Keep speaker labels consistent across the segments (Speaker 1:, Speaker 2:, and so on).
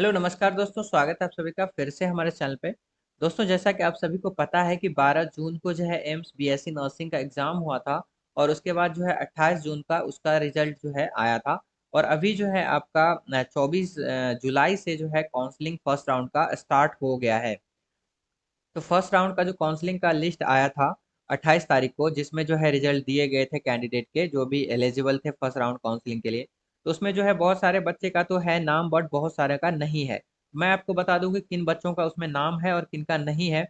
Speaker 1: Hello नमस्कार दोस्तों, स्वागत है आप सभी का फिर से हमारे चैनल पे। दोस्तों, जैसा कि आप सभी को पता है कि 12 जून को जो है एम्स बीएससी नर्सिंग का एग्ज़ाम हुआ था और उसके बाद जो है 28 जून का उसका रिजल्ट जो है आया था। और अभी जो है आपका 24 जुलाई से जो है काउंसलिंग फर्स्ट राउंड का स्टार्ट हो गया है। तो फर्स्ट राउंड का जो काउंसलिंग का लिस्ट आया था 28 तारीख को, जिसमें जो है रिजल्ट दिए गए थे कैंडिडेट के जो भी एलिजिबल थे फर्स्ट राउंड काउंसलिंग के लिए। तो उसमें जो है बहुत सारे बच्चे का तो है नाम, बट बहुत सारे का नहीं है। मैं आपको बता दूं कि किन बच्चों का उसमें नाम है और किन का नहीं है।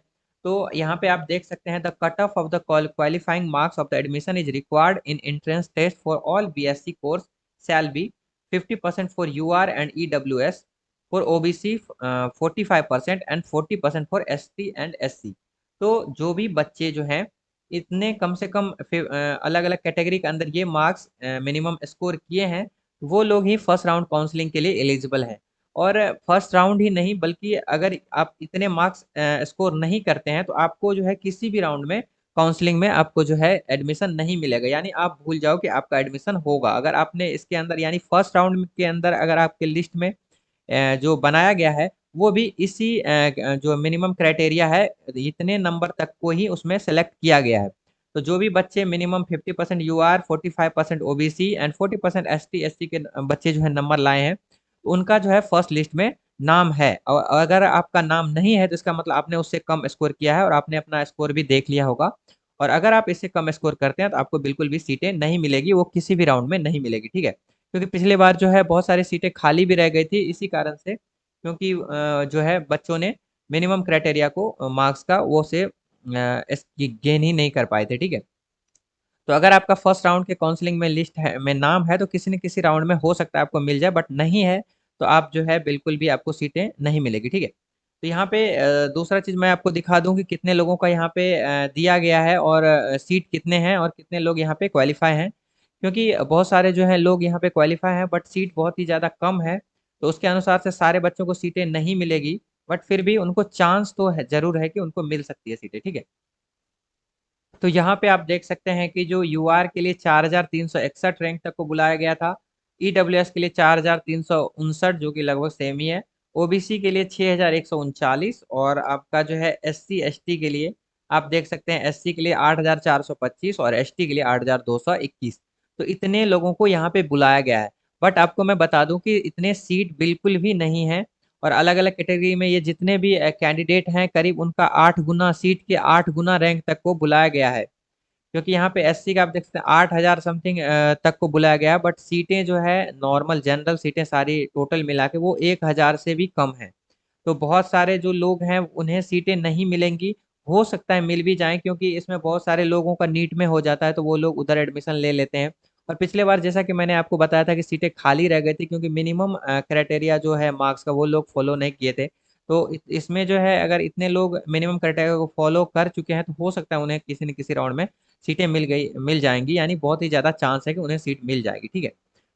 Speaker 1: तो यहाँ पे आप देख सकते हैं, the cut off the qualifying marks of the admission is required in entrance test for all BSc course shall be 50% for UR and EWS, for OBC 45% and 40% for ST and SC. तो जो भी बच्चे जो हैं इतने कम से कम अलग अलग कैटेगरी के अंदर ये मार्क्स मिनिमम स्कोर किए हैं, वो लोग ही फर्स्ट राउंड काउंसलिंग के लिए एलिजिबल हैं। और फर्स्ट राउंड ही नहीं, बल्कि अगर आप इतने मार्क्स स्कोर नहीं करते हैं तो आपको जो है किसी भी राउंड में काउंसलिंग में आपको जो है एडमिशन नहीं मिलेगा। यानी आप भूल जाओ कि आपका एडमिशन होगा अगर आपने इसके अंदर, यानी फर्स्ट राउंड के अंदर अगर आपके लिस्ट में जो बनाया गया है वो भी इसी जो मिनिमम क्राइटेरिया है, इतने नंबर तक को ही उसमें सेलेक्ट किया गया है। तो जो भी बच्चे minimum 50% UR, 45% OBC and 40% ST SC के बच्चे जो है नंबर लाए हैं, तो उनका जो है फर्स्ट लिस्ट में नाम है। और अगर आपका नाम नहीं है तो इसका मतलब आपने उससे कम स्कोर किया है और आपने अपना स्कोर भी देख लिया होगा। और अगर आप इससे कम स्कोर करते हैं तो आपको बिल्कुल भी सीटें नहीं मिलेगी, वो किसी भी राउंड में नहीं मिलेगी, ठीक है। क्योंकि पिछले बार जो है बहुत सारी सीटें खाली भी रह गई थी इसी कारण से, क्योंकि जो है बच्चों ने मिनिमम क्राइटेरिया को मार्क्स का वो से गेन ही नहीं कर पाए थे, ठीक है। तो अगर आपका फर्स्ट राउंड के काउंसलिंग में लिस्ट है में नाम है तो किसी न किसी राउंड में हो सकता है आपको मिल जाए, बट नहीं है तो आप जो है बिल्कुल भी आपको सीटें नहीं मिलेगी, ठीक है। तो यहाँ पे दूसरा चीज़ मैं आपको दिखा दूं कि कितने लोगों का यहाँ पे दिया गया है और सीट कितने हैं और कितने लोग यहाँ पे क्वालिफाई हैं। क्योंकि बहुत सारे जो हैं लोग यहाँ पे क्वालिफाई हैं बट सीट बहुत ही ज़्यादा कम है। तो उसके अनुसार से सारे बच्चों को सीटें नहीं मिलेगी, बट फिर भी उनको चांस तो है, जरूर है कि उनको मिल सकती है सीटें, ठीक है। तो यहाँ पे आप देख सकते हैं कि जो यूआर के लिए 4361 रैंक तक को बुलाया गया था, ईडब्ल्यूएस के लिए 4359 जो कि लगभग सेम ही है, ओबीसी के लिए 6139 और आपका जो है एससी एसटी के लिए आप देख सकते हैं, एससी के लिए 8425 और एसटी के लिए 8221। तो इतने लोगों को यहाँ पे बुलाया गया है। बट आपको मैं बता दूं कि इतने सीट बिल्कुल भी नहीं है। और अलग अलग कैटेगरी में ये जितने भी कैंडिडेट हैं करीब उनका 8 गुना, सीट के 8 गुना रैंक तक को बुलाया गया है। क्योंकि यहाँ पे एससी का आप देख सकते हैं 8000 समथिंग तक को बुलाया गया है, बट सीटें जो है नॉर्मल जनरल सीटें सारी टोटल मिला के वो 1000 से भी कम है। तो बहुत सारे जो लोग हैं उन्हें सीटें नहीं मिलेंगी। हो सकता है मिल भी जाएं, क्योंकि इसमें बहुत सारे लोगों का नीट में हो जाता है तो वो लोग उधर एडमिशन ले लेते हैं। और पिछले बार जैसा कि मैंने आपको बताया था कि सीटें खाली रह गई थी क्योंकि मिनिमम क्राइटेरिया जो है मार्क्स का वो लोग फॉलो नहीं किए थे। तो इसमें जो है अगर इतने लोग मिनिमम क्राइटेरिया को फॉलो कर चुके हैं तो हो सकता है उन्हें किसी न किसी राउंड में सीटें मिल जाएंगी, यानी बहुत ही ज़्यादा चांस है कि उन्हें सीट मिल जाएगी, ठीक है।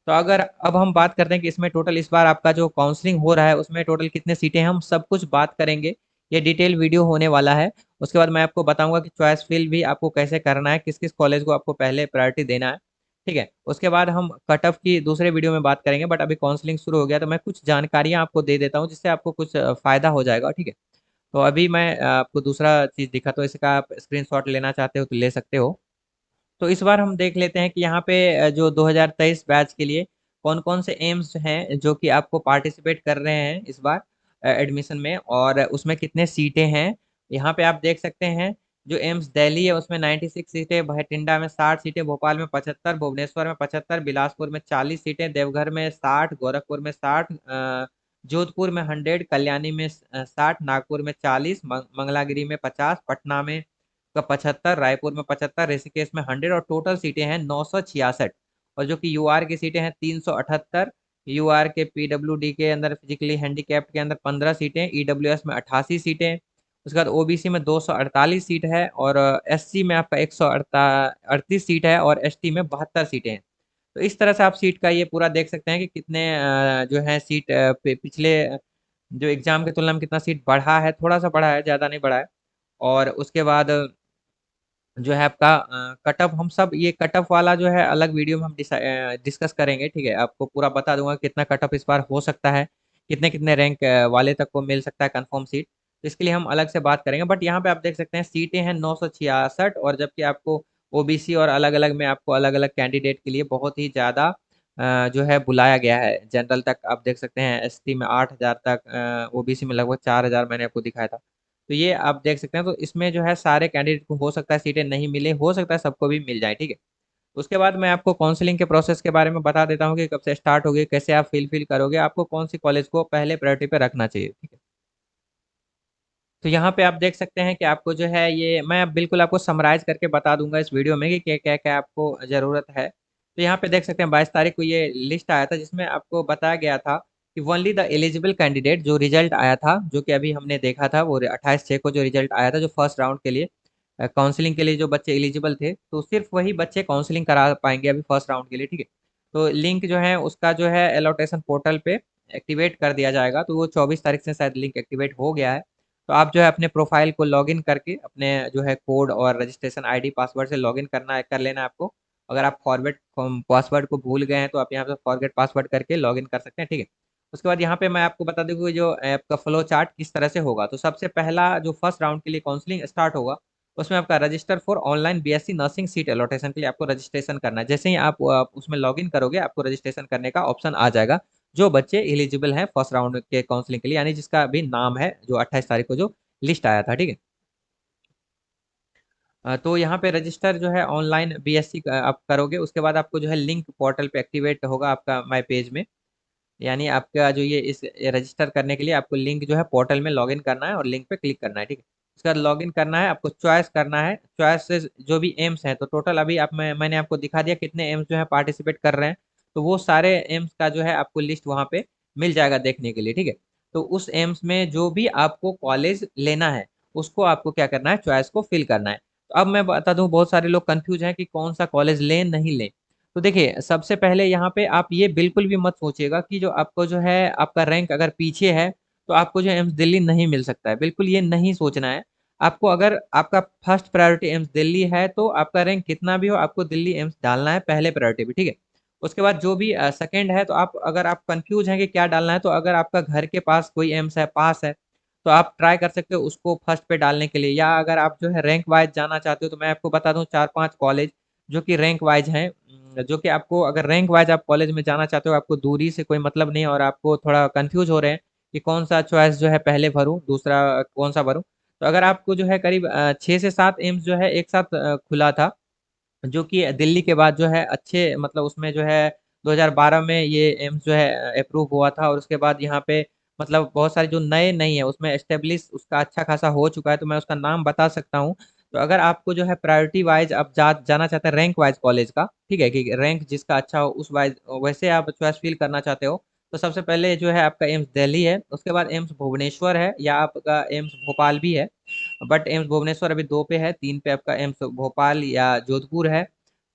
Speaker 1: तो अगर अब हम बात करते हैं कि इसमें टोटल इस बार आपका जो काउंसलिंग हो रहा है उसमें टोटल कितने सीटें हैं, हम सब कुछ बात करेंगे। ये डिटेल वीडियो होने वाला है। उसके बाद मैं आपको बताऊंगा कि चॉइस फिल भी आपको कैसे करना है, किस किस कॉलेज को आपको पहले प्रायोरिटी देना है, ठीक है। उसके बाद हम कट ऑफ की दूसरे वीडियो में बात करेंगे, बट अभी काउंसलिंग शुरू हो गया तो मैं कुछ जानकारियां आपको दे देता हूँ जिससे आपको कुछ फायदा हो जाएगा, ठीक है। तो अभी मैं आपको दूसरा चीज़ दिखाता हूँ, इसका आप स्क्रीनशॉट लेना चाहते हो तो ले सकते हो। तो इस बार हम देख लेते हैं कि यहाँ पे जो 2023 बैच के लिए कौन कौन से एम्स हैं जो कि आपको पार्टिसिपेट कर रहे हैं इस बार एडमिशन में, और उसमें कितने सीटें हैं। यहाँ पे आप देख सकते हैं, जो एम्स दिल्ली है उसमें 96 सीटें, भटिंडा में 60 सीटें, भोपाल में 75, भुवनेश्वर में 75, बिलासपुर में 40 सीटें, देवघर में 60, गोरखपुर में 60, जोधपुर में 100, कल्याणी में 60, नागपुर में 40, मंगलागिरी में 50, पटना में का 75, रायपुर में 75, ऋषिकेश में 100, और टोटल सीटें हैं 966। और जो कि यूआर की सीटें हैं 378, यूआर के पीडब्ल्यूडी के अंदर फिजिकली हैंडीकैप्ड के अंदर 15 सीटें, ईडब्ल्यूएस में 88 सीटें, उसके बाद ओबीसी में 248 सीट है, और एससी में आपका 138 सीट है, और एसटी में 72 सीटें हैं। तो इस तरह से आप सीट का ये पूरा देख सकते हैं कि कितने जो है सीट पिछले जो एग्जाम की तुलना में कितना सीट बढ़ा है, थोड़ा सा बढ़ा है, ज़्यादा नहीं बढ़ा है। और उसके बाद जो है आपका कट ऑफ, हम सब ये कट ऑफ वाला जो है अलग वीडियो में हम डिस्कस करेंगे, ठीक है। आपको पूरा बता दूंगा कितना कट ऑफ इस बार हो सकता है, कितने कितने रैंक वाले तक को मिल सकता है कंफर्म सीट। तो इसके लिए हम अलग से बात करेंगे। बट यहाँ पे आप देख सकते हैं सीटें हैं 966, और जबकि आपको ओबीसी और अलग अलग में आपको अलग अलग कैंडिडेट के लिए बहुत ही ज़्यादा जो है बुलाया गया है। जनरल तक आप देख सकते हैं, एसटी में 8,000 तक, ओबीसी में लगभग 4,000 मैंने आपको दिखाया था। तो ये आप देख सकते हैं। तो इसमें जो है सारे कैंडिडेट को हो सकता है सीटें नहीं मिले, हो सकता है सबको भी मिल जाए, ठीक है। उसके बाद मैं आपको काउंसलिंग के प्रोसेस के बारे में बता देता हूँ कि कब से स्टार्ट होगी, कैसे आप फिल करोगे, आपको कौन सी कॉलेज को पहले प्रायोरिटी पे रखना चाहिए, ठीक है। तो यहाँ पे आप देख सकते हैं कि आपको जो है ये मैं अब बिल्कुल आपको समराइज करके बता दूंगा इस वीडियो में कि क्या क्या क्या आपको ज़रूरत है। तो यहाँ पे देख सकते हैं 22 तारीख को ये लिस्ट आया था, जिसमें आपको बताया गया था कि ओनली द एलिजिबल कैंडिडेट, जो रिजल्ट आया था जो कि अभी हमने देखा था, वो 28/6 को जो रिजल्ट आया था, जो फर्स्ट राउंड के लिए काउंसलिंग के लिए जो बच्चे एलिजिबल थे, तो सिर्फ वही बच्चे काउंसलिंग करा पाएंगे अभी फर्स्ट राउंड के लिए, ठीक है। तो लिंक जो है उसका जो है एलोटेशन पोर्टल पे एक्टिवेट कर दिया जाएगा। तो वो 24 तारीख से शायद लिंक एक्टिवेट हो गया है। तो आप जो है अपने प्रोफाइल को लॉगिन करके अपने जो है कोड और रजिस्ट्रेशन आईडी पासवर्ड से लॉगिन करना है, कर लेना है आपको। अगर आप फॉरगेट पासवर्ड को भूल गए हैं तो आप यहाँ पे फॉरगेट पासवर्ड करके लॉगिन कर सकते हैं, ठीक है। उसके बाद यहाँ पे मैं आपको बता दूँ कि जो ऐप का फ्लो चार्ट किस तरह से होगा। तो सबसे पहला जो फर्स्ट राउंड के लिए काउंसलिंग स्टार्ट होगा, उसमें आपका register for online BSc nursing seat allotment के लिए आपको रजिस्ट्रेशन करना है। जैसे ही आप उसमें लॉगिन करोगे, आपको रजिस्ट्रेशन करने का ऑप्शन आ जाएगा। जो बच्चे एलिजिबल हैं फर्स्ट राउंड के काउंसलिंग के लिए, यानी जिसका भी नाम है जो 28 तारीख को जो लिस्ट आया था, ठीक है। तो यहाँ पे रजिस्टर जो है ऑनलाइन बीएससी आप करोगे, उसके बाद आपको जो है लिंक पोर्टल पे एक्टिवेट होगा आपका माई पेज में। यानी आपका जो ये इस रजिस्टर करने के लिए आपको लिंक जो है पोर्टल में लॉगिन करना है और लिंक पे क्लिक करना है, ठीक है। उसके बाद लॉगिन करना है, आपको चॉइस करना है। चॉइस से जो भी एम्स हैं, तो टोटल अभी मैंने आपको दिखा दिया कितने एम्स जो है पार्टिसिपेट कर रहे हैं। तो वो सारे एम्स का जो है आपको लिस्ट वहाँ पे मिल जाएगा देखने के लिए, ठीक है। तो उस एम्स में जो भी आपको कॉलेज लेना है, उसको आपको क्या करना है, चॉइस को फिल करना है। तो अब मैं बता दूं, बहुत सारे लोग कंफ्यूज हैं कि कौन सा कॉलेज लें नहीं लें। तो देखिए, सबसे पहले यहाँ पे आप ये बिल्कुल भी मत सोचिएगा कि जो आपको जो है आपका रैंक अगर पीछे है तो आपको जो एम्स दिल्ली नहीं मिल सकता है, बिल्कुल ये नहीं सोचना है। आपको अगर आपका फर्स्ट प्रायोरिटी एम्स दिल्ली है, तो आपका रैंक कितना भी हो, आपको दिल्ली एम्स डालना है पहले प्रायोरिटी पे, ठीक है। उसके बाद जो भी सेकंड है, तो आप अगर आप कंफ्यूज हैं कि क्या डालना है, तो अगर आपका घर के पास कोई एम्स है, पास है, तो आप ट्राई कर सकते हो उसको फर्स्ट पे डालने के लिए। या अगर आप जो है रैंक वाइज जाना चाहते हो, तो मैं आपको बता दूं 4-5 कॉलेज जो कि रैंक वाइज हैं। जो कि आपको अगर रैंक वाइज आप कॉलेज में जाना चाहते हो, आपको दूरी से कोई मतलब नहीं है, और आपको थोड़ा कंफ्यूज हो रहे हैं कि कौन सा चॉइस जो है पहले भरूं, दूसरा कौन सा भरूं। तो अगर आपको जो है करीब 6 से 7 एम्स जो है एक साथ खुला था, जो कि दिल्ली के बाद जो है अच्छे, मतलब उसमें जो है 2012 में ये एम्स जो है अप्रूव हुआ था, और उसके बाद यहाँ पे मतलब बहुत सारे जो नए नहीं है उसमें एस्टेब्लिश उसका अच्छा खासा हो चुका है। तो मैं उसका नाम बता सकता हूँ। तो अगर आपको जो है प्रायोरिटी वाइज आप जाना चाहते हैं रैंक वाइज कॉलेज का, ठीक है, कि रैंक जिसका अच्छा हो उस वाइज वैसे आप चॉइस फिल करना चाहते हो, तो सबसे पहले जो है आपका एम्स दिल्ली है, उसके बाद एम्स भुवनेश्वर है, या आपका एम्स भोपाल भी है। बट एम्स भुवनेश्वर अभी 2 पे है, 3 पे आपका एम्स भोपाल या जोधपुर है।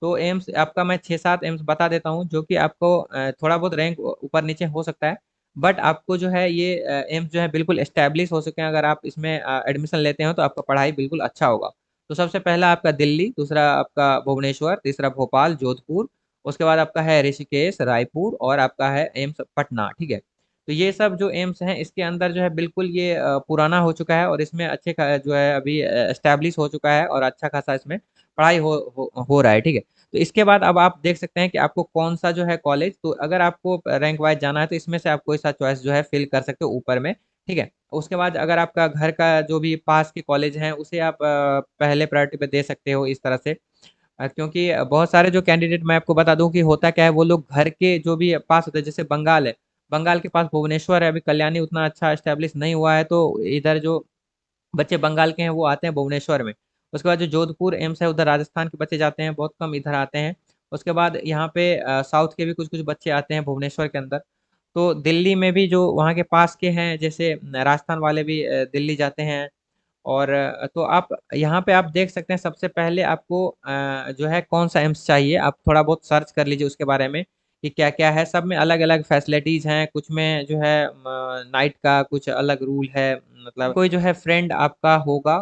Speaker 1: तो एम्स आपका मैं 6-7 एम्स बता देता हूँ, जो कि आपको थोड़ा बहुत रैंक ऊपर नीचे हो सकता है। बट आपको जो है ये एम्स जो है बिल्कुल एस्टेब्लिश हो सके, अगर आप इसमें एडमिशन लेते हो तो आपका पढ़ाई बिल्कुल अच्छा होगा। तो सबसे पहला आपका दिल्ली, दूसरा आपका भुवनेश्वर, तीसरा भोपाल, जोधपुर, उसके बाद आपका है ऋषिकेश, रायपुर, और आपका है एम्स पटना, ठीक है। तो ये सब जो एम्स हैं, इसके अंदर जो है बिल्कुल ये पुराना हो चुका है, और इसमें जो है अभी एस्टेब्लिश हो चुका है, और अच्छा खासा इसमें पढ़ाई हो रहा है, ठीक है। तो इसके बाद अब आप देख सकते हैं कि आपको कौन सा जो है कॉलेज, तो अगर आपको रैंक वाइज जाना है तो इसमें से आप कोई सा चॉइस जो है फिल कर सकते हो ऊपर में, ठीक है। उसके बाद अगर आपका घर का जो भी पास के कॉलेज हैं, उसे आप पहले प्रायोरिटी पे दे सकते हो इस तरह से। क्योंकि बहुत सारे जो कैंडिडेट, मैं आपको बता दूं कि होता क्या है, वो लोग घर के जो भी पास होते हैं, जैसे बंगाल है, बंगाल के पास भुवनेश्वर है, अभी कल्याणी उतना अच्छा स्टैब्लिश नहीं हुआ है, तो इधर जो बच्चे बंगाल के हैं वो आते हैं भुवनेश्वर में। उसके बाद जो जोधपुर एम्स है, उधर राजस्थान के बच्चे जाते हैं, बहुत कम इधर आते हैं। उसके बाद यहाँ पे साउथ के भी कुछ कुछ बच्चे आते हैं भुवनेश्वर के अंदर। तो दिल्ली में भी जो वहाँ के पास के हैं, जैसे राजस्थान वाले भी दिल्ली जाते हैं। और तो आप यहाँ पे आप देख सकते हैं, सबसे पहले आपको जो है कौन सा एम्स चाहिए, आप थोड़ा बहुत सर्च कर लीजिए उसके बारे में कि क्या क्या है। सब में अलग अलग फैसिलिटीज़ हैं, कुछ में जो है नाइट का कुछ अलग रूल है। मतलब कोई जो है फ्रेंड आपका होगा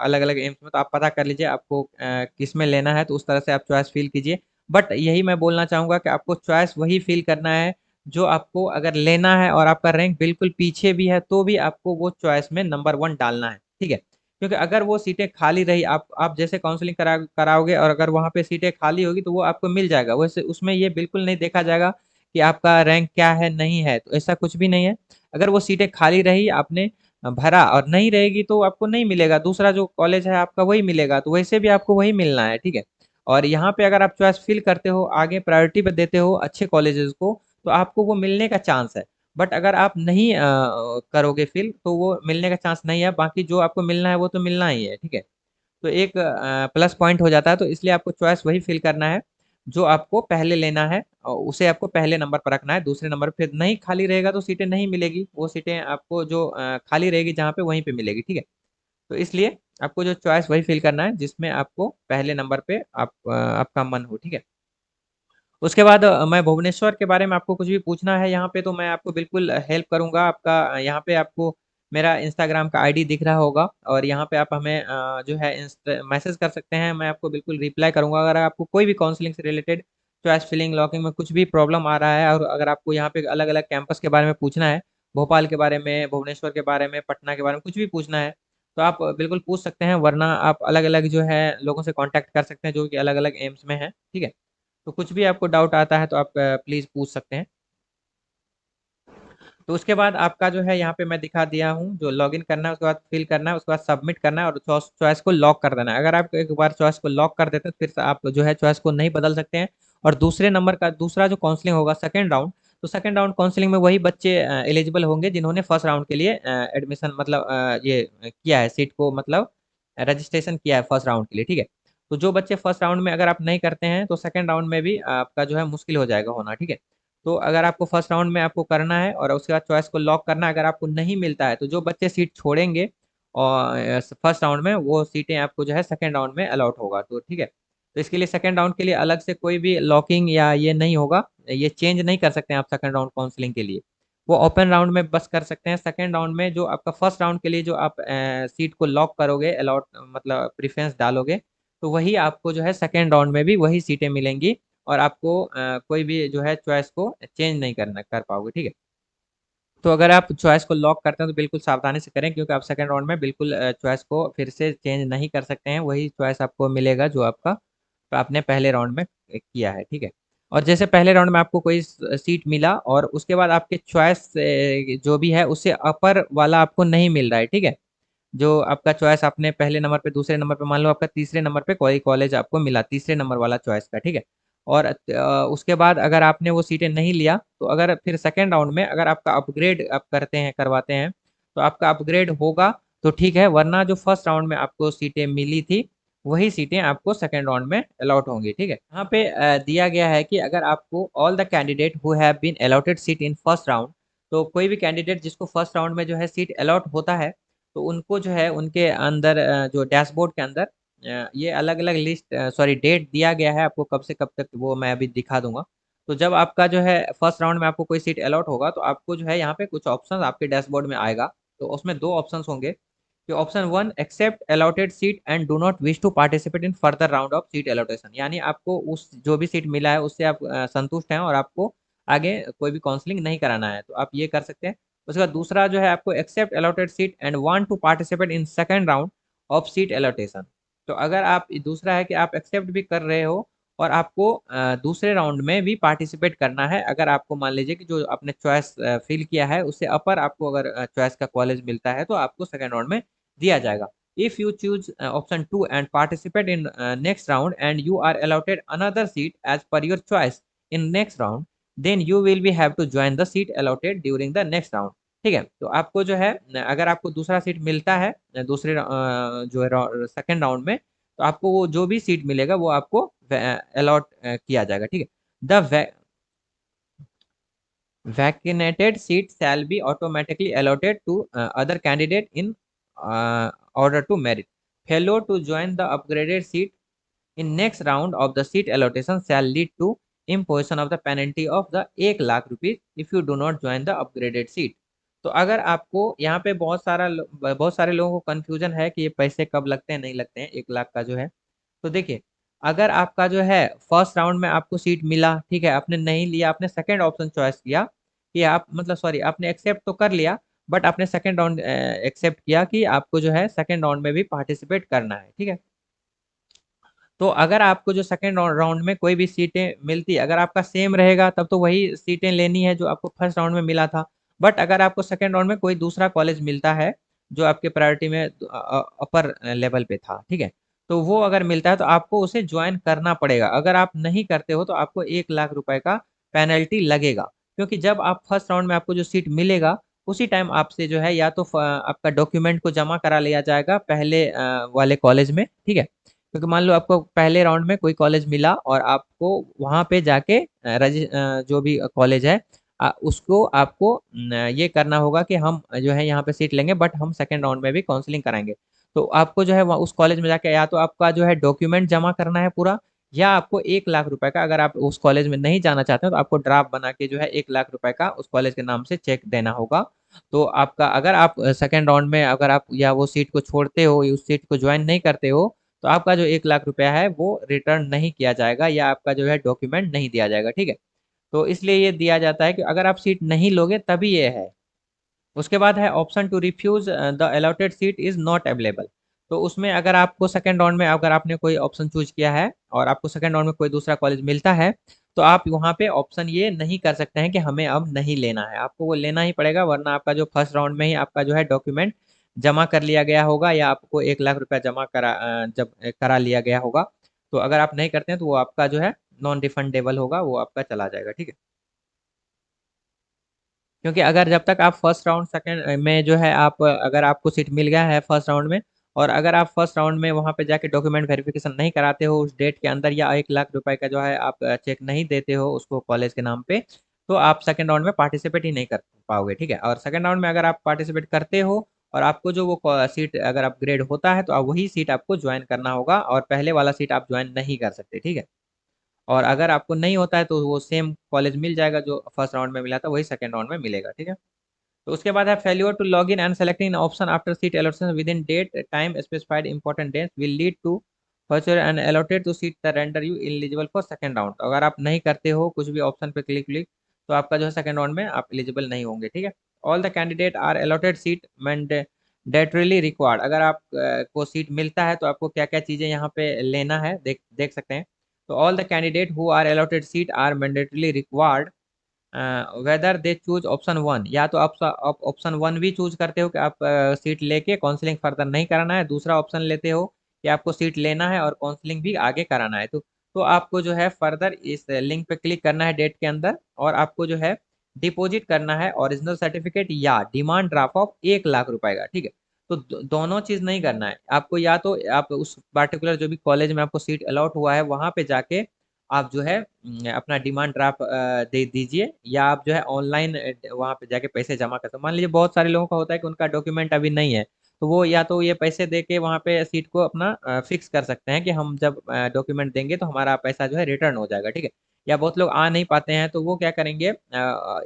Speaker 1: अलग अलग एम्स में, तो आप पता कर लीजिए आपको किस में लेना है, तो उस तरह से आप चॉइस फिल कीजिए। बट यही मैं बोलना चाहूँगा कि आपको चॉइस वही फिल करना है जो आपको अगर लेना है और आपका रैंक बिल्कुल पीछे भी है तो भी आपको वो चॉइस में नंबर 1 डालना है, ठीक है। क्योंकि अगर वो सीटें खाली रही, आप जैसे काउंसलिंग कराओगे और अगर वहाँ पे सीटें खाली होगी तो वो आपको मिल जाएगा, वैसे उसमें ये बिल्कुल नहीं देखा जाएगा कि आपका रैंक क्या है नहीं है, तो ऐसा कुछ भी नहीं है। अगर वो सीटें खाली रही, आपने भरा और नहीं रहेगी तो आपको नहीं मिलेगा, दूसरा जो कॉलेज है आपका वही मिलेगा, तो वैसे भी आपको वही मिलना है, ठीक है। और यहाँ पे अगर आप चॉइस फिल करते हो, आगे प्रायोरिटी पे देते हो अच्छे कॉलेजेस को, तो आपको वो मिलने का चांस है। बट अगर आप नहीं करोगे फिल तो वो मिलने का चांस नहीं है, बाकी जो आपको मिलना है वो तो मिलना ही है, ठीक है। तो एक प्लस पॉइंट हो जाता है, तो इसलिए आपको चॉइस वही फिल करना है जो आपको पहले लेना है, और उसे आपको पहले नंबर पर रखना है, दूसरे नंबर पे नहीं खाली रहेगा तो सीटें नहीं मिलेगी, वो सीटें आपको जो खाली रहेगी जहाँ पे वहीं पे मिलेगी, ठीक है। तो इसलिए आपको जो चॉइस वही फिल करना है जिसमें आपको पहले नंबर पे आपका मन हो, ठीक है। उसके बाद मैं भुवनेश्वर के बारे में आपको कुछ भी पूछना है यहाँ पे तो मैं आपको बिल्कुल हेल्प करूंगा। आपका यहाँ पे आपको मेरा इंस्टाग्राम का आईडी दिख रहा होगा, और यहाँ पे आप हमें जो है मैसेज कर सकते हैं, मैं आपको बिल्कुल रिप्लाई करूंगा। अगर आपको कोई भी काउंसलिंग से रिलेटेड, चॉइस फिलिंग, लॉकिंग में कुछ भी प्रॉब्लम आ रहा है, और अगर आपको यहाँ पे अलग अलग कैंपस के बारे में पूछना है, भोपाल के बारे में, भुवनेश्वर के बारे में, पटना के बारे में कुछ भी पूछना है, तो आप बिल्कुल पूछ सकते हैं, वरना आप अलग अलग जो है लोगों से कांटेक्ट कर सकते हैं जो कि अलग अलग एम्स में है, ठीक है। तो कुछ भी आपको डाउट आता है तो आप प्लीज़ पूछ सकते हैं। तो उसके बाद आपका जो है यहाँ पे मैं दिखा दिया हूँ, जो लॉगिन करना है उसके बाद फिल करना है, उसके बाद सबमिट करना है और चॉइस को लॉक कर देना है। अगर आप एक बार चॉइस को लॉक कर देते हैं तो फिर से आप जो है चॉइस को नहीं बदल सकते हैं। और दूसरे नंबर का दूसरा जो काउंसलिंग होगा सेकंड राउंड, तो सेकंड राउंड काउंसलिंग में वही बच्चे एलिजिबल होंगे जिन्होंने फर्स्ट राउंड के लिए एडमिशन मतलब ये किया है, सीट को मतलब रजिस्ट्रेशन किया है फर्स्ट राउंड के लिए, ठीक है। तो जो बच्चे फर्स्ट राउंड में अगर आप नहीं करते हैं तो सेकंड राउंड में भी आपका जो है मुश्किल हो जाएगा होना, ठीक है। तो अगर आपको फर्स्ट राउंड में आपको करना है और उसके बाद चॉइस को लॉक करना है, अगर आपको नहीं मिलता है तो जो बच्चे सीट छोड़ेंगे और फर्स्ट राउंड में, वो सीटें आपको जो है सेकंड राउंड में अलॉट होगा, तो ठीक है। तो इसके लिए सेकंड राउंड के लिए अलग से कोई भी लॉकिंग या ये नहीं होगा, ये चेंज नहीं कर सकते हैं आप सेकंड राउंड काउंसलिंग के लिए। वो ओपन राउंड में बस कर सकते हैं। सेकंड राउंड में जो आपका फर्स्ट राउंड के लिए जो आप सीट को लॉक करोगे, अलॉट मतलब प्रेफरेंस डालोगे, तो वही आपको जो है सेकंड राउंड में भी वही सीटें मिलेंगी, और आपको कोई भी जो है चॉइस को चेंज नहीं करना कर पाओगे, ठीक है। तो अगर आप चॉइस को लॉक करते हैं तो बिल्कुल सावधानी से करें, क्योंकि आप सेकंड राउंड में बिल्कुल चॉइस को फिर से चेंज नहीं कर सकते हैं, वही चॉइस आपको मिलेगा जो आपका तो आपने पहले राउंड में किया है, ठीक है। और जैसे पहले राउंड में आपको कोई सीट मिला और उसके बाद आपके चॉइस जो भी है उससे अपर वाला आपको नहीं मिल रहा है, ठीक है। जो आपका चॉइस आपने पहले नंबर पे, दूसरे नंबर पे, मान लो आपका तीसरे नंबर पे कोई कॉलेज आपको मिला तीसरे नंबर वाला चॉइस का, ठीक है। और उसके बाद अगर आपने वो सीटें नहीं लिया, तो अगर फिर सेकेंड राउंड में अगर आपका अपग्रेड आप करते हैं, करवाते हैं, तो आपका अपग्रेड होगा तो ठीक है, वरना जो फर्स्ट राउंड में आपको सीटें मिली थी वही सीटें आपको सेकेंड राउंड में अलॉट होंगी, ठीक है। यहाँ पे दिया गया है कि अगर आपको all the candidate who have been allotted seat in first round, तो कोई भी कैंडिडेट जिसको फर्स्ट राउंड में जो है सीट अलॉट होता है, तो उनको जो है उनके अंदर जो डैशबोर्ड के अंदर ये अलग अलग लिस्ट, सॉरी डेट दिया गया है आपको कब से कब तक, वो मैं अभी दिखा दूंगा। तो जब आपका जो है फर्स्ट राउंड में आपको कोई सीट अलॉट होगा तो आपको जो है यहाँ पे कुछ ऑप्शन आपके डैशबोर्ड में आएगा। तो उसमें दो ऑप्शंस होंगे, कि option one, accept allotted seat and do not wish to participate in further round of seat allotment, यानी आपको उस जो भी सीट मिला है उससे आप संतुष्ट हैं और आपको आगे कोई भी काउंसलिंग नहीं कराना है, तो आप ये कर सकते हैं। उसके बाद दूसरा जो है आपको accept allotted seat and want to participate in second round of seat allotment. तो अगर आप, दूसरा है कि आप एक्सेप्ट भी कर रहे हो और आपको दूसरे राउंड में भी पार्टिसिपेट करना है, अगर आपको मान लीजिए कि जो आपने चॉइस फिल किया है उससे अपर आपको अगर चॉइस का कॉलेज मिलता है तो आपको सेकंड राउंड में दिया जाएगा। If you choose option two and participate in next round and you are allotted another seat as per your choice in next round, then you will be have to join the seat allotted during the next round, ठीक है। तो आपको जो है अगर आपको दूसरा seat मिलता है दूसरे जो है सेकेंड राउंड में, तो आपको वो जो भी सीट मिलेगा वो आपको अलॉट किया जाएगा, ठीक है। The vacated seat shall be automatically allotted to other candidate in order to merit. Failure to join the upgraded seat in next round of the seat allocation shall lead to imposition of the penalty of the 1 lakh rupees if you do not join the upgraded seat। तो अगर आपको यहाँ पे बहुत सारे लोगों को confusion है कि ये पैसे कब लगते हैं नहीं लगते हैं 1 लाख का जो है। तो देखिए, अगर आपका जो है फर्स्ट राउंड में आपको सीट मिला, ठीक है, आपने नहीं लिया, आपने सेकंड ऑप्शन चॉइस किया कि आप मतलब सॉरी आपने एक्सेप्ट तो कर लिया, बट आपने सेकंड राउंड एक्सेप्ट किया कि आपको जो है सेकंड राउंड में भी पार्टिसिपेट करना है, ठीक है। तो अगर आपको जो सेकंड राउंड में कोई भी सीटें मिलती, अगर आपका सेम रहेगा तब तो वही सीटें लेनी है जो आपको फर्स्ट राउंड में मिला था। बट अगर आपको सेकंड राउंड में कोई दूसरा कॉलेज मिलता है जो आपके प्रायोरिटी में अपर लेवल पे था, ठीक है, तो वो अगर मिलता है तो आपको उसे ज्वाइन करना पड़ेगा। अगर आप नहीं करते हो तो आपको 1 लाख रुपए का पेनल्टी लगेगा, क्योंकि जब आप फर्स्ट राउंड में आपको जो सीट मिलेगा उसी टाइम आपसे जो है या तो आपका डॉक्यूमेंट को जमा करा लिया जाएगा पहले वाले कॉलेज में, ठीक है। क्योंकि मान लो आपको पहले राउंड में कोई कॉलेज मिला और आपको वहां पे जाके जो भी कॉलेज है उसको आपको ये करना होगा कि हम जो है यहाँ पे सीट लेंगे, बट हम सेकेंड राउंड में भी काउंसलिंग कराएंगे। तो आपको जो है उस कॉलेज में जाके या तो आपका जो है डॉक्यूमेंट जमा करना है पूरा, या आपको 1 लाख रुपए का, अगर आप उस कॉलेज में नहीं जाना चाहते हो तो आपको ड्राफ्ट बना के जो है 1 लाख रुपए का उस कॉलेज के नाम से चेक देना होगा। तो आपका अगर आप सेकेंड राउंड में अगर आप या वो सीट को छोड़ते हो या उस सीट को ज्वाइन नहीं करते हो तो आपका जो 1 लाख रुपया है वो रिटर्न नहीं किया जाएगा या आपका जो है डॉक्यूमेंट नहीं दिया जाएगा, ठीक है। तो इसलिए ये दिया जाता है कि अगर आप सीट नहीं लोगे तभी ये है। उसके बाद है option to refuse the allotted seat is not available. तो उसमें अगर आपको सेकंड राउंड में अगर आपने कोई ऑप्शन चूज किया है और आपको सेकंड राउंड में कोई दूसरा कॉलेज मिलता है तो आप वहाँ पे ऑप्शन ये नहीं कर सकते हैं कि हमें अब नहीं लेना है, आपको वो लेना ही पड़ेगा, वरना आपका जो फर्स्ट राउंड में ही आपका जो है डॉक्यूमेंट जमा कर लिया गया होगा या आपको 1 लाख रुपया जमा जब करा लिया गया होगा। तो अगर आप नहीं करते हैं तो वो आपका जो है नॉन रिफंडेबल होगा, वो आपका चला जाएगा, ठीक है। क्योंकि अगर जब तक आप फर्स्ट राउंड सेकंड में जो है आप अगर आपको सीट मिल गया है फर्स्ट राउंड में और अगर आप फर्स्ट राउंड में वहां पे जाके डॉक्यूमेंट वेरिफिकेशन नहीं कराते हो उस डेट के अंदर या 1 लाख रुपए का जो है आप चेक नहीं देते हो उसको कॉलेज के नाम पे, तो आप सेकंड राउंड में पार्टिसिपेट ही नहीं कर पाओगे, ठीक है। और सेकंड राउंड में अगर आप पार्टिसिपेट करते हो और आपको जो वो सीट अगर अपग्रेड होता है तो आप वही सीट आपको ज्वाइन करना होगा और पहले वाला सीट आप ज्वाइन नहीं कर सकते, ठीक है। और अगर आपको नहीं होता है तो वो सेम कॉलेज मिल जाएगा जो फर्स्ट राउंड में मिला था वही सेकंड राउंड में मिलेगा, ठीक है। तो उसके बाद है failure to log in and selecting option after seat allotment within date time specified important dates will lead to first and allotted to seat the render you eligible for second round. तो अगर आप नहीं करते हो कुछ भी option पे click click तो आपका जो है सेकंड राउंड में आप एलिजिबल नहीं होंगे, ठीक है। All the candidate are allotted seat mandatorily required. अगर आप को सीट मिलता है तो आपको क्या क्या चीज़ें यहाँ पे लेना है देख देख सकते हैं। तो all the candidate who are allotted seat are mandatorily required whether they choose option one. या तो आप ऑप्शन वन भी चूज करते हो कि आप सीट लेके काउंसलिंग फर्दर नहीं कराना है, दूसरा ऑप्शन लेते हो कि आपको सीट लेना है और काउंसलिंग भी आगे कराना है। तो आपको जो है फर्दर इस लिंक पे क्लिक करना है डेट के अंदर और आपको जो है डिपॉजिट करना है ओरिजिनल सर्टिफिकेट या डिमांड ड्राफ्ट ऑफ 1 लाख रुपए का, ठीक है। तो दोनों चीज नहीं करना है आपको, या तो आप उस पर्टिकुलर जो भी कॉलेज में आपको सीट अलॉट हुआ है वहां पे जाके आप जो है अपना डिमांड ड्राफ्ट दे दीजिए, या आप जो है ऑनलाइन वहाँ पे जाके पैसे जमा कर सकते हो। मान लीजिए बहुत सारे लोगों का होता है कि उनका डॉक्यूमेंट अभी नहीं है तो वो या तो ये पैसे दे के वहाँ पे सीट को अपना फिक्स कर सकते हैं कि हम जब डॉक्यूमेंट देंगे तो हमारा पैसा जो है रिटर्न हो जाएगा, ठीक है। या बहुत लोग आ नहीं पाते हैं तो वो क्या करेंगे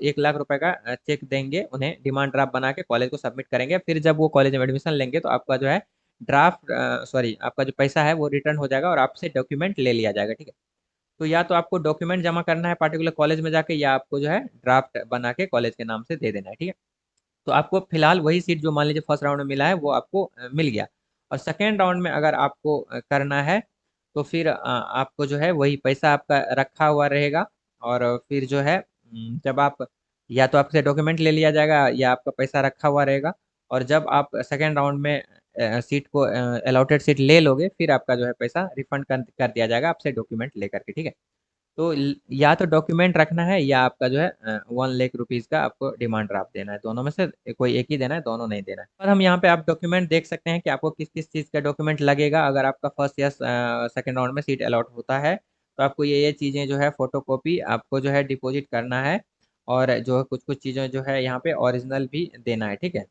Speaker 1: 1 लाख रुपए का चेक देंगे उन्हें, डिमांड ड्राफ्ट बना के कॉलेज को सबमिट करेंगे, फिर जब वो कॉलेज में एडमिशन लेंगे तो आपका जो है ड्राफ्ट सॉरी आपका जो पैसा है वो रिटर्न हो जाएगा और आपसे डॉक्यूमेंट ले लिया जाएगा, ठीक है। तो या तो आपको डॉक्यूमेंट जमा करना है पर्टिकुलर कॉलेज में जाके या आपको जो है ड्राफ्ट बना के कॉलेज के नाम से दे देना है, ठीक है। तो आपको फिलहाल वही सीट जो मान लीजिए फर्स्ट राउंड में मिला है वो आपको मिल गया। और सेकेंड राउंड में अगर आपको करना है तो फिर आपको जो है वही पैसा आपका रखा हुआ रहेगा और फिर जो है जब आप या तो आपसे डॉक्यूमेंट ले लिया जाएगा या आपका पैसा रखा हुआ रहेगा। और जब आप सेकेंड राउंड में सीट को अलॉटेड सीट ले लोगे फिर आपका जो है पैसा रिफंड कर दिया जाएगा आपसे डॉक्यूमेंट लेकर के, ठीक है। तो या तो डॉक्यूमेंट रखना है या आपका जो है 1 लाख रुपीज का आपको डिमांड ड्राफ्ट देना है, दोनों में से कोई एक ही देना है, दोनों नहीं देना है। और हम यहाँ पे आप डॉक्यूमेंट देख सकते हैं कि आपको किस किस चीज़ का डॉक्यूमेंट लगेगा अगर आपका फर्स्ट या सेकेंड राउंड में सीट अलॉट होता है। तो आपको ये चीज़ें जो है फोटो कॉपी आपको जो है डिपॉजिट करना है और जो है कुछ कुछ चीज़ें जो है यहाँ पे ओरिजिनल भी देना है, ठीक है।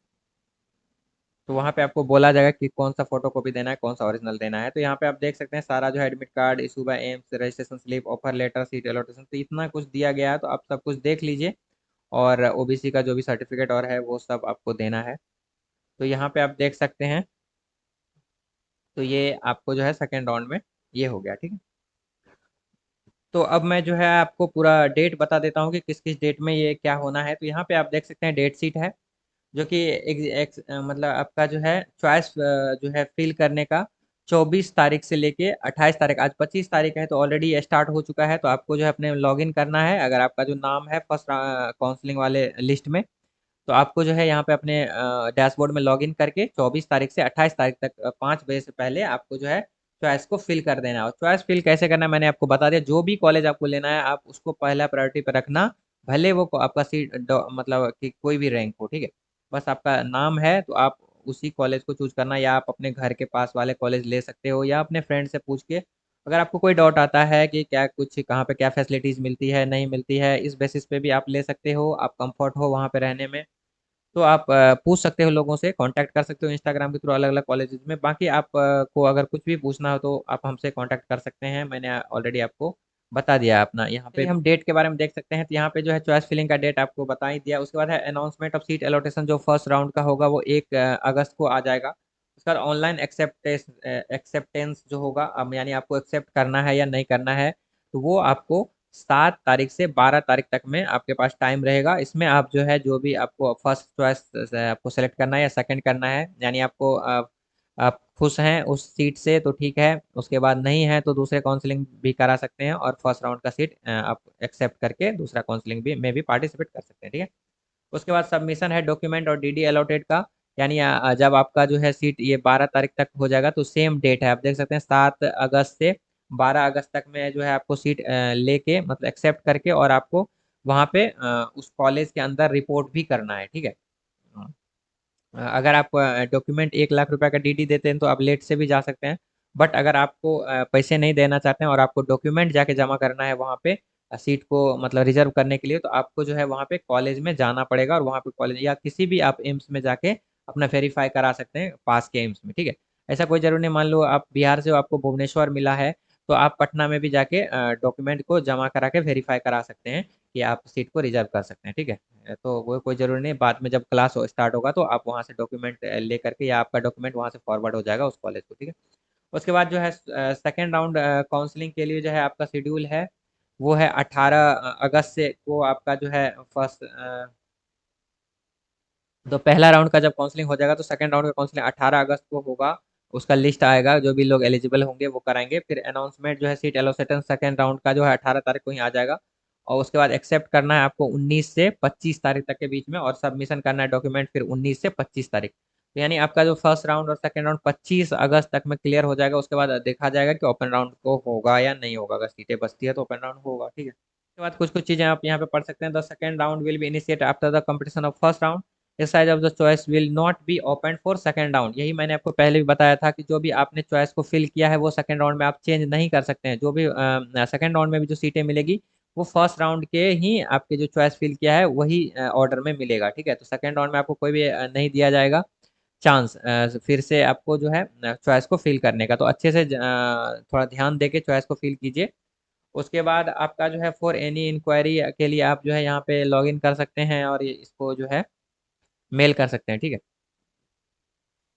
Speaker 1: तो वहाँ पे आपको बोला जाएगा कि कौन सा फोटो कॉपी देना है कौन सा ओरिजिनल देना है। तो यहाँ पे आप देख सकते हैं सारा जो है admit card issue by AIIMS registration slip offer letter seat allotment तो इतना कुछ दिया गया है, तो आप सब कुछ देख लीजिए। और ओबीसी का जो भी सर्टिफिकेट और है वो सब आपको देना है। तो यहाँ पे आप देख सकते हैं। तो ये आपको जो है सेकेंड राउंड में ये हो गया, ठीक है। तो अब मैं जो है आपको पूरा डेट बता देता हूँ कि किस किस डेट में ये क्या होना है। तो यहाँ पे आप देख सकते हैं डेट शीट है, जो कि मतलब आपका जो है चॉइस जो है फिल करने का 24 तारीख से लेके 28 तारीख, आज 25 तारीख है तो ऑलरेडी स्टार्ट हो चुका है। तो आपको जो है अपने लॉगिन करना है, अगर आपका जो नाम है फर्स्ट काउंसलिंग वाले लिस्ट में, तो आपको जो है यहाँ पे अपने डैशबोर्ड में लॉगिन करके 24 तारीख से 28 तारीख तक 5 बजे से पहले आपको जो है चॉइस को फिल कर देना है। और चॉइस फिल कैसे करना है मैंने आपको बता दिया। जो भी कॉलेज आपको लेना है आप उसको पहला प्रायोरिटी पर रखना, भले वो आपका सीट मतलब कि कोई भी रैंक हो, ठीक है। बस आपका नाम है तो आप उसी कॉलेज को चूज करना, या आप अपने घर के पास वाले कॉलेज ले सकते हो, या अपने फ्रेंड से पूछ के अगर आपको कोई डाउट आता है कि क्या कुछ कहाँ पे क्या फैसिलिटीज मिलती है नहीं मिलती है, इस बेसिस पे भी आप ले सकते हो। आप कंफर्ट हो वहाँ पे रहने में तो आप पूछ सकते हो, लोगों से कांटेक्ट कर सकते हो इंस्टाग्राम के थ्रू अलग अलग कॉलेजेस में। बाकी आप को अगर कुछ भी पूछना हो तो आप हमसे कांटेक्ट कर सकते हैं, मैंने ऑलरेडी आपको बता दिया अपना। यहाँ पे हम डेट के बारे में देख सकते हैं, तो यहाँ पे जो है चॉइस फिलिंग का डेट आपको बता ही दिया। उसके बाद है अनाउंसमेंट ऑफ सीट एलोटेशन, जो फर्स्ट राउंड का होगा वो 1 अगस्त को आ जाएगा। उसके बाद ऑनलाइन एक्सेप्टेंस जो होगा, अब यानी आपको एक्सेप्ट करना है या नहीं करना है, तो वो आपको 7 तारीख से 12 तारीख तक में आपके पास टाइम रहेगा। इसमें आप जो है जो भी आपको फर्स्ट चॉइस आपको सेलेक्ट करना है या सेकंड करना है, यानी आपको आप खुश हैं उस सीट से तो ठीक है, उसके बाद नहीं है तो दूसरे काउंसलिंग भी करा सकते हैं, और फर्स्ट राउंड का सीट आप एक्सेप्ट करके दूसरा काउंसलिंग भी में भी पार्टिसिपेट कर सकते हैं, ठीक है। उसके बाद सबमिशन है डॉक्यूमेंट और डीडी अलॉटेड का, यानी जब आपका जो है सीट ये 12 तारीख तक हो जाएगा तो सेम डेट है, आप देख सकते हैं 7 अगस्त से 12 अगस्त तक में जो है आपको सीट लेके मतलब एक्सेप्ट करके, और आपको वहाँ पे उस कॉलेज के अंदर रिपोर्ट भी करना है, ठीक है। अगर आप डॉक्यूमेंट 1 लाख रुपए का डीडी देते हैं तो आप लेट से भी जा सकते हैं। बट अगर आपको पैसे नहीं देना चाहते हैं और आपको डॉक्यूमेंट जाके जमा करना है वहाँ पे सीट को मतलब रिजर्व करने के लिए, तो आपको जो है वहाँ पे कॉलेज में जाना पड़ेगा, और वहाँ पे कॉलेज या किसी भी आप एम्स में जाके अपना वेरीफाई करा सकते हैं पास के एम्स में, ठीक है। ऐसा कोई जरूरी नहीं, मान लो आप बिहार से हो आपको भुवनेश्वर मिला है, तो आप पटना में भी जाके डॉक्यूमेंट को जमा करा के वेरीफाई करा सकते हैं कि आप सीट को रिजर्व कर सकते हैं, ठीक है। तो वो कोई ज़रूरी नहीं, बाद में जब क्लास स्टार्ट होगा तो आप वहाँ से डॉक्यूमेंट ले करके, या आपका डॉक्यूमेंट वहाँ से फॉरवर्ड हो जाएगा उस कॉलेज को, ठीक है। उसके बाद जो है सेकेंड राउंड काउंसलिंग के लिए जो है आपका शेड्यूल है, वो है 18 अगस्त से को आपका जो है फर्स्ट तो पहला राउंड का जब काउंसलिंग हो जाएगा तो सेकंड राउंड का काउंसलिंग 18 अगस्त को होगा। उसका लिस्ट आएगा, जो भी लोग एलिजिबल होंगे वो कराएंगे। फिर अनाउंसमेंट जो है सीट एलोसेशन सेकंड राउंड का जो है 18 तारीख को ही आ जाएगा। और उसके बाद एक्सेप्ट करना है आपको 19 से 25 तारीख तक के बीच में, और सबमिशन करना है डॉक्यूमेंट फिर 19 से 25 तारीख। तो यानी आपका जो फर्स्ट राउंड और सेकंड राउंड 25 अगस्त तक में क्लियर हो जाएगा। उसके बाद देखा जाएगा कि ओपन राउंड को होगा या नहीं होगा, अगर सीटें बचती है तो ओपन राउंड होगा, ठीक है। उसके बाद कुछ कुछ चीज़ें आप यहाँ पे पढ़ सकते हैं। The second round will be initiate after the competition of first round, exercise of the choice will not be open for second round. यही मैंने आपको पहले भी बताया था कि जो भी आपने चॉइस को फिल किया है वो सेकंड राउंड में आप चेंज नहीं कर सकते हैं। जो भी सेकंड राउंड में भी जो सीटें मिलेगी वो फर्स्ट राउंड के ही आपके जो चॉइस फिल किया है वही ऑर्डर में मिलेगा, ठीक है। तो सेकंड राउंड में आपको कोई भी नहीं दिया जाएगा चांस फिर से आपको जो है चॉइस को फिल करने का। तो अच्छे से थोड़ा ध्यान दे के चॉइस को फिल कीजिए। उसके बाद आपका जो है फॉर एनी इंक्वायरी के लिए आप जो है यहाँ पे लॉग इन कर सकते हैं, और इसको जो है मेल कर सकते हैं, ठीक है।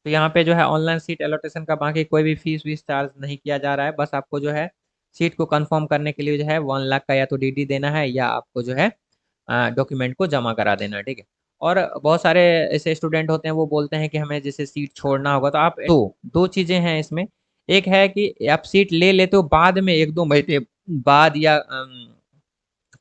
Speaker 1: तो यहाँ पे जो है ऑनलाइन सीट एलोटेशन का बाकी कोई भी फीस वीस चार्ज नहीं किया जा रहा है। बस आपको जो है सीट को कंफर्म करने के लिए जो है 1 लाख का या तो डीडी देना है, या आपको जो है डॉक्यूमेंट को जमा करा देना है, ठीक है। और बहुत सारे ऐसे स्टूडेंट होते हैं वो बोलते हैं कि हमें जैसे सीट छोड़ना होगा, तो आप दो दो चीज़ें हैं इसमें। एक है कि आप सीट ले लेते हो बाद में 1-2 महीने बाद, या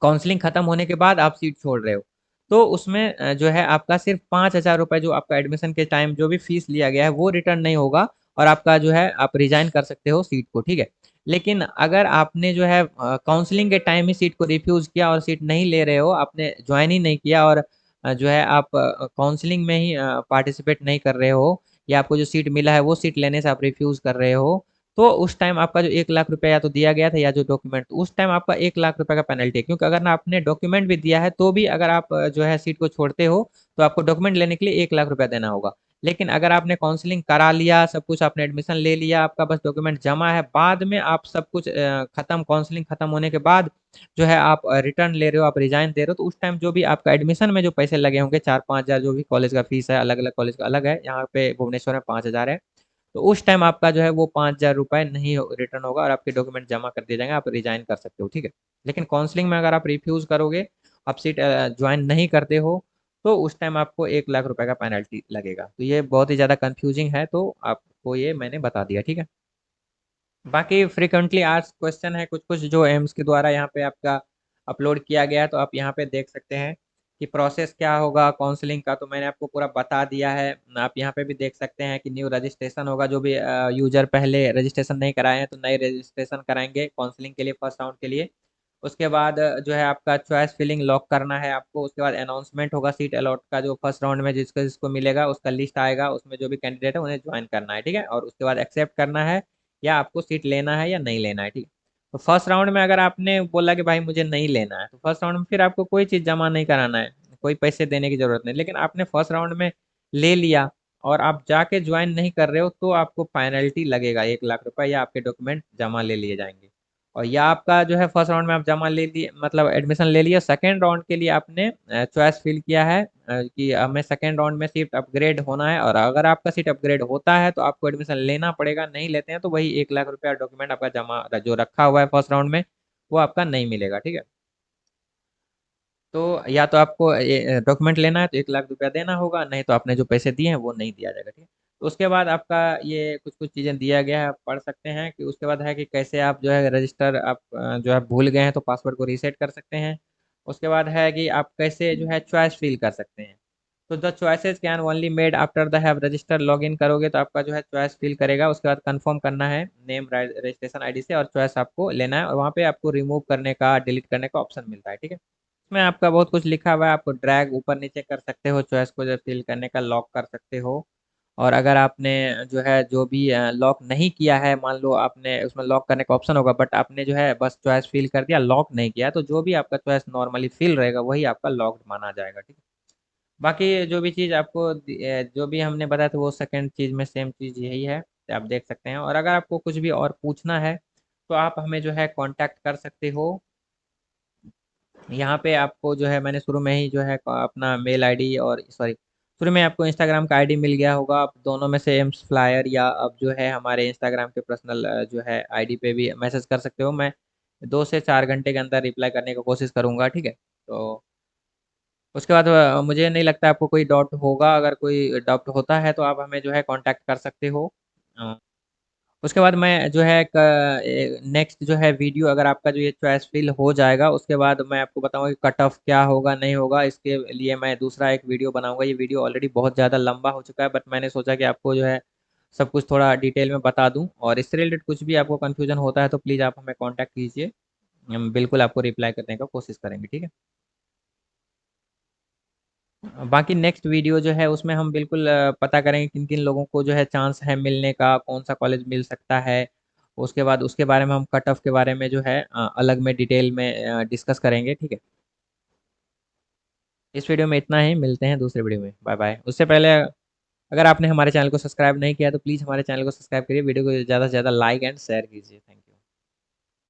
Speaker 1: काउंसलिंग खत्म होने के बाद आप सीट छोड़ रहे हो, तो उसमें जो है आपका सिर्फ 5,000 रुपये जो आपका एडमिशन के टाइम जो भी फीस लिया गया है वो रिटर्न नहीं होगा, और आपका जो है आप रिजाइन कर सकते हो सीट को, ठीक है। लेकिन अगर आपने जो है काउंसलिंग के टाइम ही सीट को रिफ्यूज किया और सीट नहीं ले रहे हो, आपने ज्वाइन ही नहीं किया, और जो है आप काउंसलिंग में ही पार्टिसिपेट नहीं कर रहे हो, या आपको जो सीट मिला है वो सीट लेने से आप रिफ्यूज कर रहे हो, तो उस टाइम आपका जो 1 लाख रुपए या तो दिया गया था या जो डॉक्यूमेंट, उस टाइम आपका 1 लाख रुपए का पेनल्टी है। क्योंकि अगर ना आपने डॉक्यूमेंट भी दिया है तो भी अगर आप जो है सीट को छोड़ते हो तो आपको डॉक्यूमेंट लेने के लिए 1 लाख रुपया देना होगा। लेकिन अगर आपने काउंसलिंग करा लिया, सब कुछ आपने एडमिशन ले लिया, आपका बस डॉक्यूमेंट जमा है, बाद में आप सब कुछ खत्म, काउंसलिंग खत्म होने के बाद जो है आप रिटर्न ले रहे हो, आप रिजाइन दे रहे हो, तो उस टाइम जो भी आपका एडमिशन में जो पैसे लगे होंगे 4-5 हज़ार, जो भी कॉलेज का फीस है, अलग अलग कॉलेज का अलग है, यहाँ पे भुवनेश्वर में 5,000 है, तो उस टाइम आपका जो है वो 5,000 रुपये नहीं रिटर्न होगा और आपके डॉक्यूमेंट जमा कर दिए जाएंगे, आप रिजाइन कर सकते हो, ठीक है। लेकिन काउंसलिंग में अगर आप रिफ्यूज़ करोगे, आप सीट ज्वाइन नहीं करते हो, तो उस टाइम आपको 1 लाख रुपए का पेनल्टी लगेगा। तो ये बहुत ही ज़्यादा कंफ्यूजिंग है, तो आपको ये मैंने बता दिया, ठीक है। बाकी फ्रीक्वेंटली आस्क्ड क्वेश्चन है कुछ कुछ जो एम्स के द्वारा यहाँ पे आपका अपलोड किया गया है, तो आप यहाँ पे देख सकते हैं कि प्रोसेस क्या होगा काउंसलिंग का, तो मैंने आपको पूरा बता दिया है। आप यहाँ पे भी देख सकते हैं कि न्यू रजिस्ट्रेशन होगा, जो भी यूजर पहले रजिस्ट्रेशन नहीं कराए हैं तो नए रजिस्ट्रेशन कराएंगे काउंसलिंग के लिए, फर्स्ट राउंड के लिए। उसके बाद जो है आपका चॉइस फिलिंग लॉक करना है आपको। उसके बाद अनाउंसमेंट होगा सीट अलॉट का, जो फर्स्ट राउंड में जिसको जिसको मिलेगा उसका लिस्ट आएगा, उसमें जो भी कैंडिडेट है उन्हें ज्वाइन करना है, ठीक है। और उसके बाद एक्सेप्ट करना है या आपको सीट लेना है या नहीं लेना है, ठीक है। तो फर्स्ट राउंड में अगर आपने बोला कि भाई मुझे नहीं लेना है, तो फर्स्ट राउंड में फिर आपको कोई चीज़ जमा नहीं कराना है, कोई पैसे देने की जरूरत नहीं। लेकिन आपने फर्स्ट राउंड में ले लिया और आप जाके ज्वाइन नहीं कर रहे हो, तो आपको पेनल्टी लगेगा 1 लाख रुपए, या आपके डॉक्यूमेंट जमा ले लिए जाएंगे। और या आपका जो है फर्स्ट राउंड में आप जमा ले लिए, मतलब एडमिशन ले लिया, सेकेंड राउंड के लिए आपने चॉइस फिल किया है कि हमें सेकेंड राउंड में सीट अपग्रेड होना है, और अगर आपका सीट अपग्रेड होता है तो आपको एडमिशन लेना पड़ेगा, नहीं लेते हैं तो वही 1 लाख रुपया डॉक्यूमेंट आपका जमा जो रखा हुआ है फर्स्ट राउंड में वो आपका नहीं मिलेगा, ठीक है। तो या तो आपको डॉक्यूमेंट लेना है तो 1 लाख रुपया देना होगा, नहीं तो आपने जो पैसे दिए हैं वो नहीं दिया जाएगा, ठीक है। तो उसके बाद आपका ये कुछ कुछ चीज़ें दिया गया है, आप पढ़ सकते हैं कि उसके बाद है कि कैसे आप जो है रजिस्टर, आप जो है भूल गए हैं तो पासवर्ड को रीसेट कर सकते हैं। उसके बाद है कि आप कैसे जो है चॉइस फिल कर सकते हैं। तो the choices can only made after the have register, log in करोगे तो आपका जो है चॉइस फिल करेगा। उसके बाद कंफर्म करना है नेम रजिस्ट्रेशन आईडी से, और चॉइस आपको लेना है, और वहाँ पे आपको रिमूव करने का, डिलीट करने का ऑप्शन मिलता है, ठीक है। इसमें आपका बहुत कुछ लिखा हुआ है, आपको ड्रैग ऊपर नीचे कर सकते हो चॉइस को, जब फिल करने का लॉक कर सकते हो। और अगर आपने जो है जो भी लॉक नहीं किया है, मान लो आपने उसमें लॉक करने का ऑप्शन होगा बट आपने जो है बस चॉइस फिल कर दिया, लॉक नहीं किया, तो जो भी आपका चॉइस नॉर्मली फिल रहेगा वही आपका लॉक्ड माना जाएगा, ठीक है। बाकी जो भी चीज़ आपको जो भी हमने बताया था वो सेकंड चीज़ में सेम चीज़ यही है, तो आप देख सकते हैं। और अगर आपको कुछ भी और पूछना है तो आप हमें जो है कांटेक्ट कर सकते हो। यहाँ पे आपको जो है मैंने शुरू में ही जो है अपना मेल आईडी, और सॉरी, शुरू में आपको इंस्टाग्राम का आईडी मिल गया होगा, आप दोनों में से एम्स फ्लायर या अब जो है हमारे इंस्टाग्राम के पर्सनल जो है आईडी पे भी मैसेज कर सकते हो। मैं 2 से 4 घंटे के अंदर रिप्लाई करने की कोशिश करूँगा, ठीक है। तो उसके बाद मुझे नहीं लगता आपको कोई डाउट होगा, अगर कोई डाउट होता है तो आप हमें जो है कांटेक्ट कर सकते हो। अ, उसके बाद मैं जो है नेक्स्ट जो है वीडियो, अगर आपका जो ये चॉइस फिल हो जाएगा उसके बाद मैं आपको बताऊंगा कि कट ऑफ क्या होगा नहीं होगा, इसके लिए मैं दूसरा एक वीडियो बनाऊंगा। ये वीडियो ऑलरेडी बहुत ज़्यादा लंबा हो चुका है, बट मैंने सोचा कि आपको जो है सब कुछ थोड़ा डिटेल में बता दूं, और इससे रिलेटेड कुछ भी आपको कन्फ्यूजन होता है तो प्लीज़ आप हमें कॉन्टैक्ट कीजिए, हम बिल्कुल आपको रिप्लाई करने का कोशिश करेंगे, ठीक है। बाकी नेक्स्ट वीडियो जो है उसमें हम बिल्कुल पता करेंगे किन किन लोगों को जो है चांस है मिलने का, कौन सा कॉलेज मिल सकता है। उसके बाद उसके बारे में हम कट ऑफ के बारे में जो है अलग में डिटेल में डिस्कस करेंगे, ठीक है। इस वीडियो में इतना ही, मिलते हैं दूसरे वीडियो में, बाय बाय। उससे पहले अगर आपने हमारे चैनल को सब्सक्राइब नहीं किया तो प्लीज़ हमारे चैनल को सब्सक्राइब करिए, वीडियो को ज़्यादा से ज़्यादा लाइक एंड शेयर कीजिए, थैंक यू।